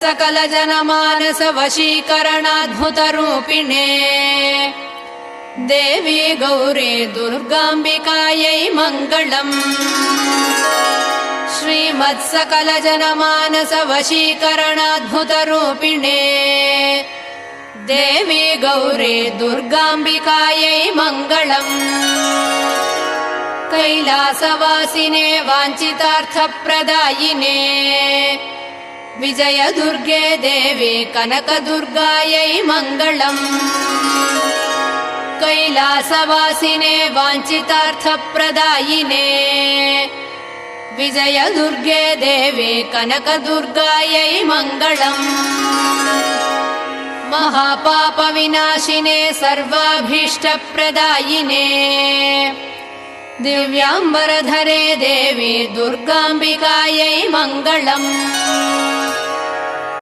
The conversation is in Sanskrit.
सकल जनमानस वशीकरणाद्भुतरूपिणे देवी गौरी दुर्गाम्बिकायै मङ्गलम्। श्रीमत्सकल जनमानस वशीकरणाद्भुतरूपिणे देवी गौरी दुर्गाम्बिकायै मङ्गलम्। कैलासवासिने वाञ्छितार्थप्रदायिने विजय दुर्गे देवी कनकदुर्गायै मङ्गलम्। कैलासवासिने वाञ्छितार्थप्रदायिने विजय दुर्गे देवी कनकदुर्गायै मङ्गलम्। महापापविनाशिने सर्वाभीष्टप्रदायिने दिव्याम्बरधरे देवी दुर्गाम्बिकायै मङ्गलम्।